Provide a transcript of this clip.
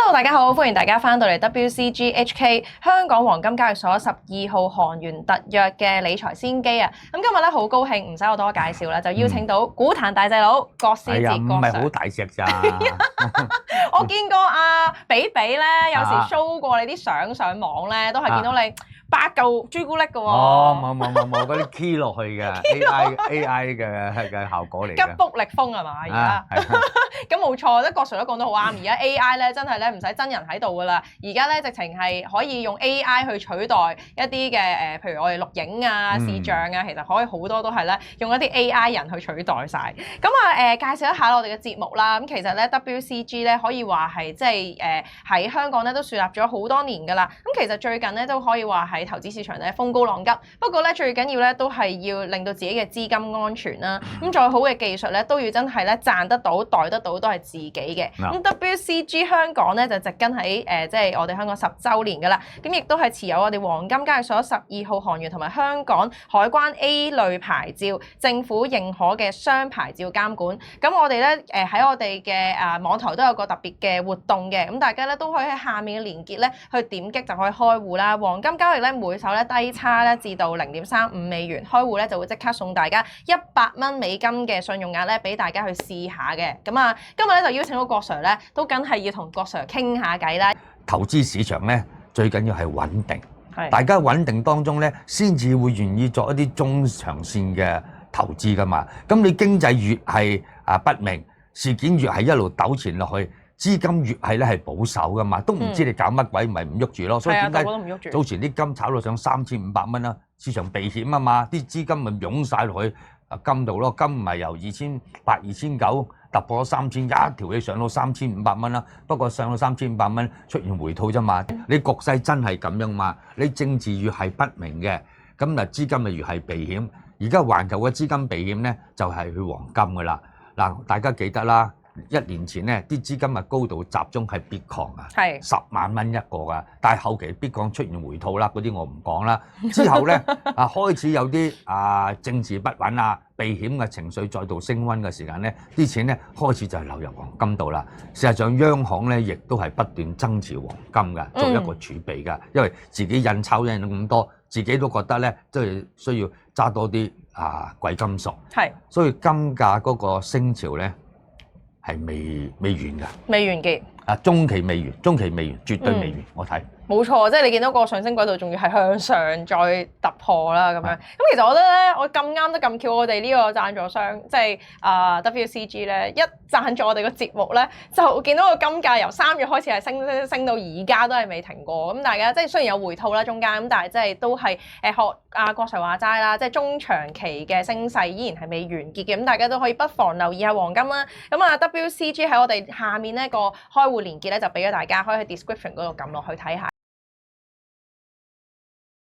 Hello， 大家好，歡迎大家翻到嚟 WCGHK 香港黃金交易所12號韓元特約嘅理財先機啊！咁今日咧好高興，唔使我多介紹啦，就邀請到股壇大細佬郭思治。唔係好大隻咋？我見過阿比比咧，有時 show 過你啲相上網咧，都係見到你8嚿朱古力嘅喎。哦，冇，嗰啲 key 落去嘅 AI 嘅效果嚟嘅。吉卜力風係嘛？而家咁冇錯，即係郭 Sir 都講得好啱。而家 AI 咧真係咧唔使真人喺度噶啦，而家咧直情係可以用 AI 去取代一啲嘅譬如我哋錄影啊、視像啊，其實可以好多都係咧用一啲 AI 人去取代晒。咁啊介紹一下我哋嘅節目啦。咁其實咧 WCG 咧可以話係即係喺香港咧都樹立咗好多年噶啦。咁其實最近咧都可以話喺投資市場咧風高浪急。不過咧最緊要咧都係要令到自己嘅資金安全啦。咁再好嘅技術咧都要真係咧賺得到、袋得到都係自己嘅。咁 WCG 香港咧就植根喺即係我哋香港10週年噶啦。咁亦都係持有我哋黃金交易所12號韓元同埋香港海關 A 類牌照、政府認可嘅雙牌照監管。咁我哋咧喺我哋嘅網台都有個特別嘅活動嘅。咁大家咧都可以喺下面嘅連結咧去點擊就可以開戶啦。黃金交易咧每手咧低差咧至到0.35美元，開戶咧就會即刻送大家100蚊美金嘅信用額咧俾大家去試下嘅。咁啊，今日咧就邀請到郭 Sir 咧，都梗係要同郭 Sir 傾下偈啦。投資市場咧最緊要係穩定，大家穩定當中咧先至會願意作一啲中長線嘅投資噶嘛。咁你經濟越係不明，事件越係一路糾纏落去，資金越係咧係保守噶嘛，都唔知你搞乜鬼，咪唔喐住咯。所以點解早前啲金炒到上3500蚊啦？市場避險啊嘛，啲資金咪湧晒落去金度咯。金唔係由2800、2900突破咗3000，一條氣上到3500蚊啦。不過上到3500蚊出現回吐啫嘛。你局勢真係咁樣嘛？你政治越係不明嘅，咁嗱資金咪越係避險。而家環球嘅資金避險咧，就係去黃金噶啦。嗱，大家記得啦。1年前咧，啲資金咪高度集中係Bitcoin啊，10萬蚊一個噶。但係後期Bitcoin出現回吐啦，嗰啲我唔講啦。之後咧開始有啲政治不穩啊、避險嘅情緒再度升溫嘅時間咧，啲錢咧開始就係流入黃金度啦。事實上，央行咧亦都係不斷增持黃金㗎，做一個儲備㗎，因為自己印鈔印咗咁多，自己都覺得咧都係需要揸多啲貴金屬。所以金價嗰個升潮咧，係未完㗎，未完結。中期未完，絕對未完。我睇冇錯，即係你見到個上升軌道，仲要係向上再突破啦咁樣。咁其實我覺得咧，我咁啱得咁巧，我哋呢個贊助商即係WCG 咧，一贊助我哋個節目咧，就見到個金價由3月開始係升到而家都係未停過。咁大家即係雖然有回吐啦中間，咁但係即係都係學阿郭 Sir 話齋啦，即係中長期嘅升勢依然係未完結嘅。咁大家都可以不妨留意下黃金啦。咁WCG 喺我哋下面呢個開戶連結咧，就俾咗大家可以喺 description 嗰度撳落去睇下。